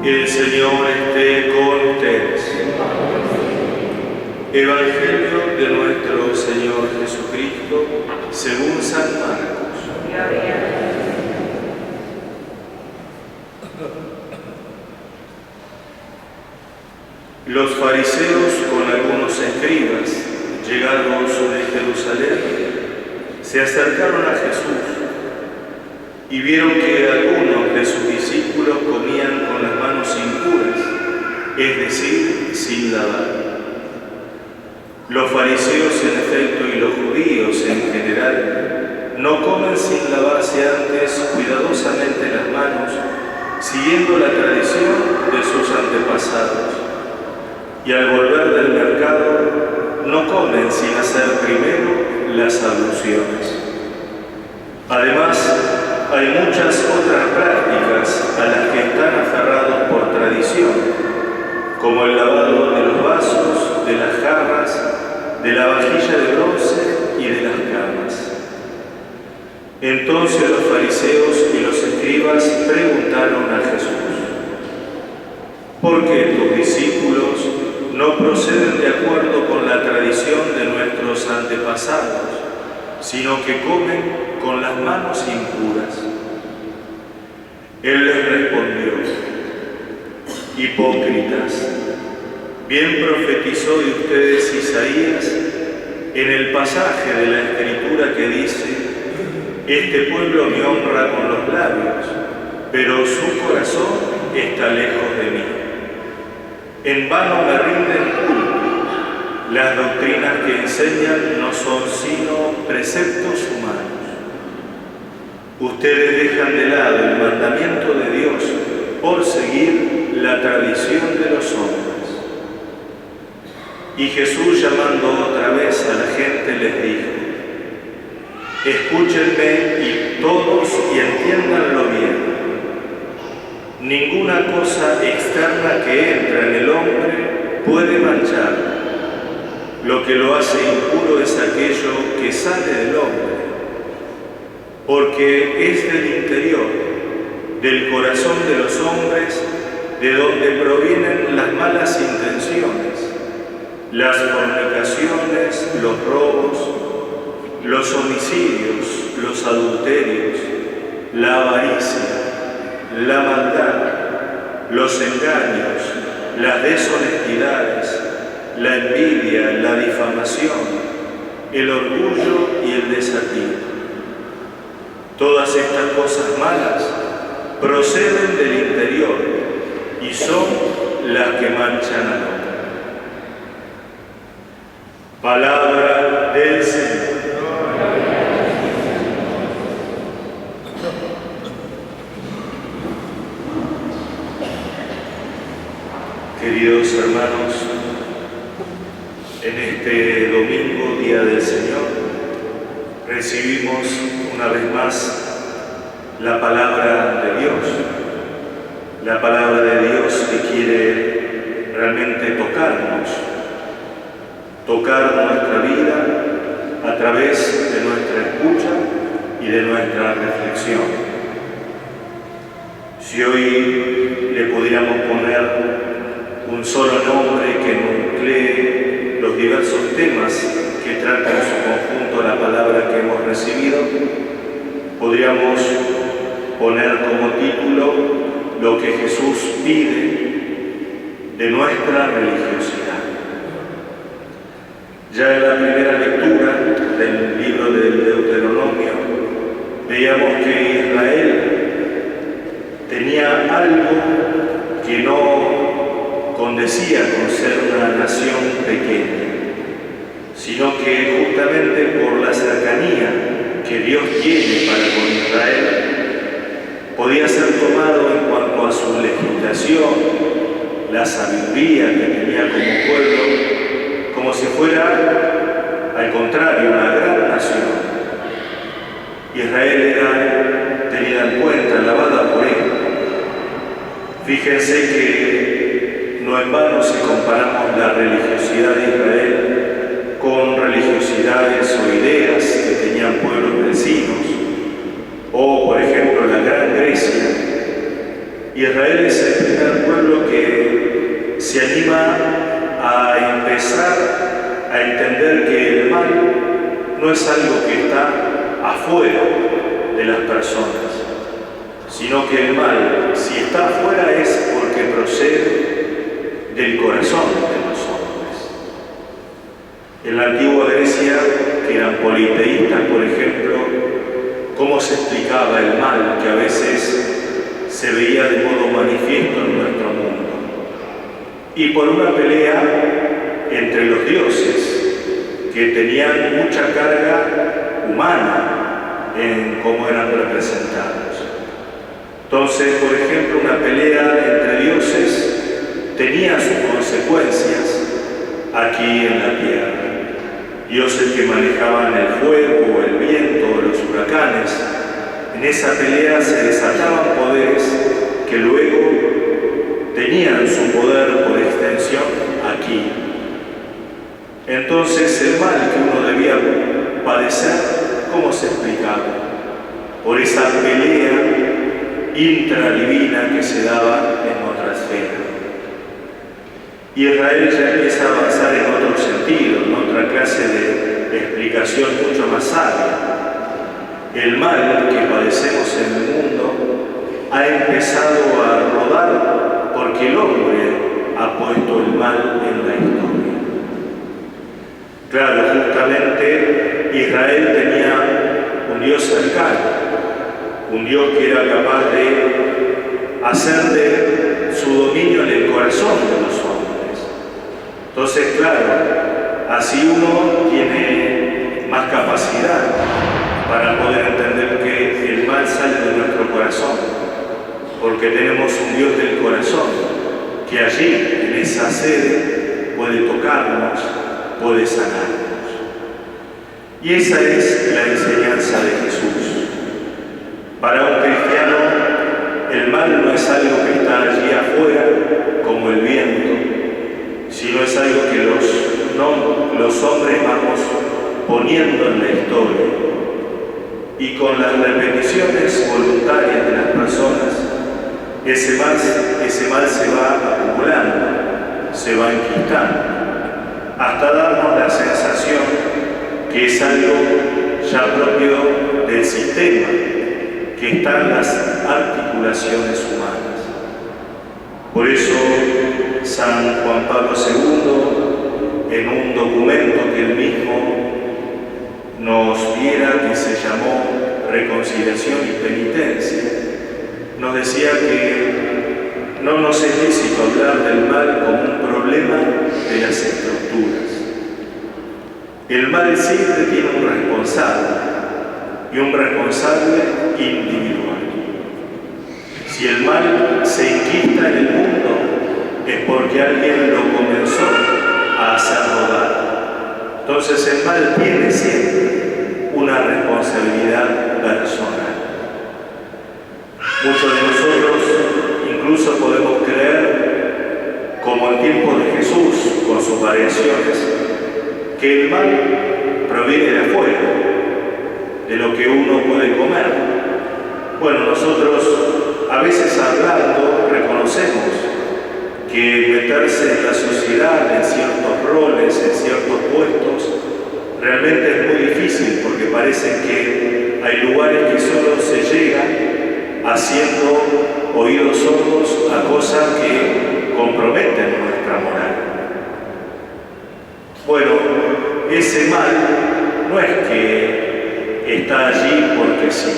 El Señor esté con ustedes. Evangelio de nuestro Señor Jesucristo según San Marcos. Los fariseos con algunos escribas, llegados de Jerusalén, se acercaron a Jesús y vieron que algunos de sus discípulos comían con las manos impuras, es decir, sin lavar. Los fariseos en efecto y los judíos en general no comen sin lavarse antes cuidadosamente las manos, siguiendo la tradición de sus antepasados. Y al volver del mercado no comen sin hacer primero las abluciones. Además, hay muchas otras prácticas a las que están aferrados por tradición, como el lavado de los vasos, de las jarras, de la vajilla de bronce y de las camas. Entonces los fariseos y los escribas preguntaron a Jesús: ¿por qué tus discípulos no proceden de acuerdo con la tradición de nuestros antepasados, sino que comen con las manos impuras? Él les respondió: hipócritas, bien profetizó de ustedes Isaías en el pasaje de la Escritura que dice: este pueblo me honra con los labios, pero su corazón está lejos de mí. En vano me rinden culto, las doctrinas que enseñan no son sino preceptos humanos. Ustedes dejan de lado el mandamiento de Dios por seguir la tradición de los hombres. Y Jesús, llamando otra vez a la gente, les dijo: escúchenme y todos y entiéndanlo bien. Ninguna cosa externa que entra en el hombre puede mancharlo. Lo que lo hace impuro es aquello que sale del hombre, porque es del interior, del corazón de los hombres, de donde provienen las malas intenciones, las fornicaciones, los robos, los homicidios, los adulterios, la avaricia, la maldad, los engaños, las deshonestidades, la envidia, la difamación, el orgullo y el desatino. Todas estas cosas malas proceden del interior y son las que manchan al hombre. Palabra del Señor. Queridos hermanos, en este domingo, Día del Señor, recibimos una vez más la palabra de Dios, la palabra de Dios que quiere realmente tocar nuestra vida a través de nuestra escucha y de nuestra reflexión. Si hoy le pudiéramos poner un solo nombre que nuclee los diversos temas que trata en su conjunto la palabra que hemos recibido, podríamos poner como título lo que Jesús pide de nuestra religiosidad. Ya en la primera lectura del libro del Deuteronomio veíamos que Israel tenía algo que no condecía con ser una nación pequeña, sino que justamente por la cercanía que Dios tiene para con Israel, podía ser tomado en cuanto a su legislación, la sabiduría que tenía como pueblo, como si fuera, al contrario, una gran nación. Israel era tenida en cuenta, alabada por él. Fíjense que no en vano si comparamos la religiosidad de Israel con religiosidades o ideas que tenían pueblos vecinos, o por ejemplo la Gran Grecia. Israel es el primer pueblo empezar a entender que el mal no es algo que está afuera de las personas, sino que el mal, si está afuera, es porque procede del corazón de los hombres. En la antigua Grecia, que eran politeístas, por ejemplo, ¿cómo se explicaba el mal que a veces se veía de modo manifiesto en nuestro mundo? Y por una pelea entre los dioses, que tenían mucha carga humana en cómo eran representados. Entonces, por ejemplo, una pelea entre dioses tenía sus consecuencias aquí en la tierra. Dioses que manejaban el fuego, el viento, los huracanes. En esa pelea se desataban poderes que luego tenían su poder por extensión aquí. Entonces el mal que uno debía padecer, ¿cómo se explicaba? Por esa pelea intradivina que se daba en otra esfera. Israel ya empieza a avanzar en otro sentido, en otra clase de explicación mucho más sabia. El mal que padecemos en el mundo ha empezado a rodar porque el hombre ha puesto el mal en la historia. Claro, justamente Israel tenía un Dios cercano, un Dios que era capaz de hacer de su dominio en el corazón de los hombres. Entonces, claro, así uno tiene más capacidad para poder entender que el mal sale de nuestro corazón, porque tenemos un Dios del corazón que allí, en esa sede, puede tocarnos, puede sanarnos. Y esa es la enseñanza de Jesús. Para un cristiano, el mal no es algo que está allí afuera, como el viento, sino es algo que los hombres vamos poniendo en la historia. Y con las repeticiones voluntarias de las personas, ese mal se va acumulando, se va enquistando, hasta darnos la sensación que es algo ya propio del sistema, que está en las articulaciones humanas. Por eso San Juan Pablo II, en un documento que él mismo nos diera, que se llamó Reconciliación y Penitencia, nos decía que no nos es lícito hablar del mal como un problema de las estructuras. El mal siempre tiene un responsable, y un responsable individual. Si el mal se inquista en el mundo, es porque alguien lo comenzó a hacer rodar. Entonces el mal tiene siempre una responsabilidad personal. Muchos de nosotros incluso podemos creer, como en tiempo de Jesús, con sus variaciones, que el mal proviene de afuera, de lo que uno puede comer. Bueno, nosotros a veces hablando reconocemos que meterse en la sociedad, en ciertos roles, en ciertos puestos, realmente es muy difícil, porque parece que hay lugares que solo se llegan haciendo oídos sordos a cosas que comprometen nuestra moral. Bueno, ese mal no es que está allí porque sí.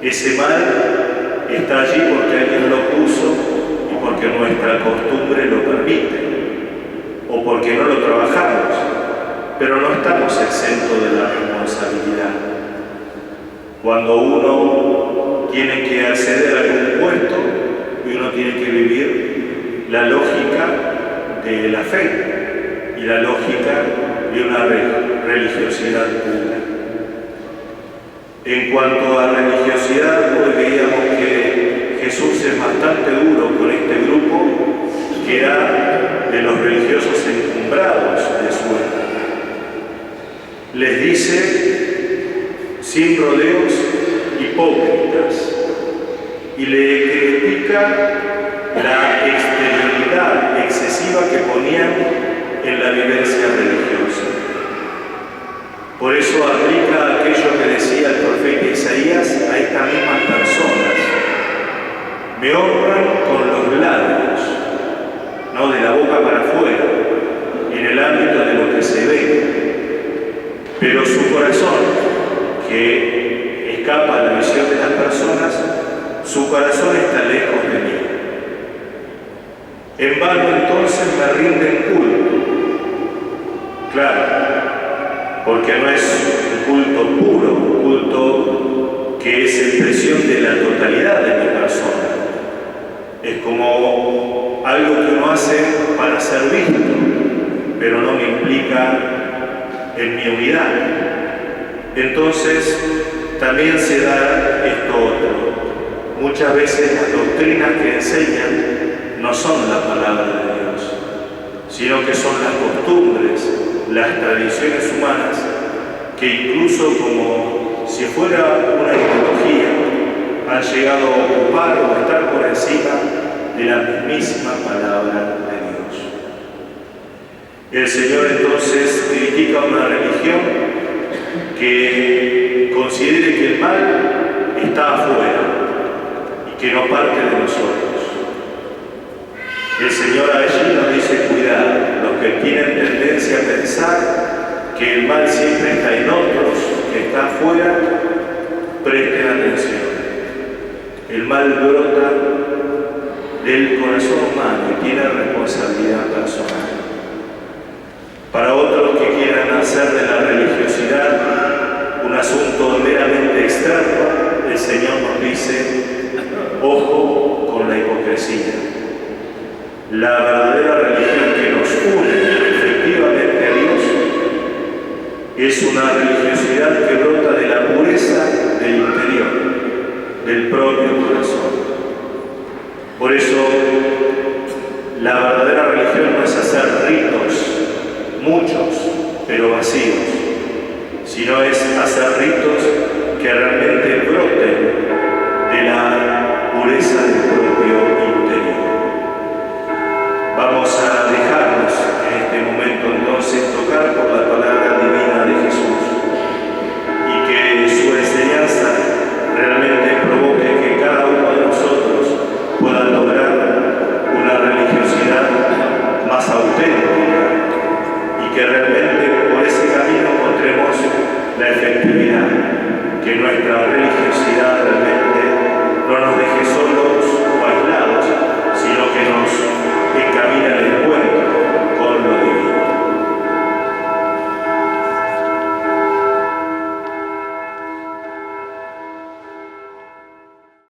Ese mal está allí porque alguien lo puso y porque nuestra costumbre lo permite, o porque no lo trabajamos, pero no estamos exentos de la responsabilidad. Cuando uno tiene que acceder a algún puesto y uno tiene que vivir la lógica de la fe y la lógica de una religiosidad pura. En cuanto a religiosidad, hoy veíamos que Jesús es bastante duro con este grupo que era de los religiosos encumbrados de su época. Les dice, sin rodeos, hipócritas, y le critica la exterioridad excesiva que ponían en la vivencia religiosa. Por eso aplica aquello que decía el profeta Isaías a estas mismas personas. Me honran con los labios, no de la boca para afuera, en el ámbito de lo que se ve, pero su corazón, que escapa a la visión de las personas, su corazón está lejos de mí. En vano entonces me rinden culto. Claro, porque no es un culto puro, un culto que es expresión de la totalidad de mi persona. Es como algo que uno hace para ser visto, pero no me implica en mi unidad. Entonces, también se da esto otro. Muchas veces las doctrinas que enseñan no son la palabra de Dios, sino que son las costumbres, las tradiciones humanas, que incluso como si fuera una ideología, han llegado a ocupar o a estar por encima de la mismísima palabra de Dios. El Señor entonces critica una religión que considere que el mal está afuera y que no parte de nosotros. El Señor allí nos dice, cuidado, los que tienen tendencia a pensar que el mal siempre está en otros, que está afuera, presten atención. El mal brota del corazón humano y tiene responsabilidad personal. Para otros que quieran hacer de la religiosidad un asunto meramente externo, el Señor nos dice, ojo con la hipocresía. La verdadera religión que nos une efectivamente a Dios es una religiosidad que brota de la pureza del interior, del propio corazón. Por eso, la verdadera religión no es hacer ritos, muchos, pero vacíos, sino es hacer ritos que realmente broten de la pureza de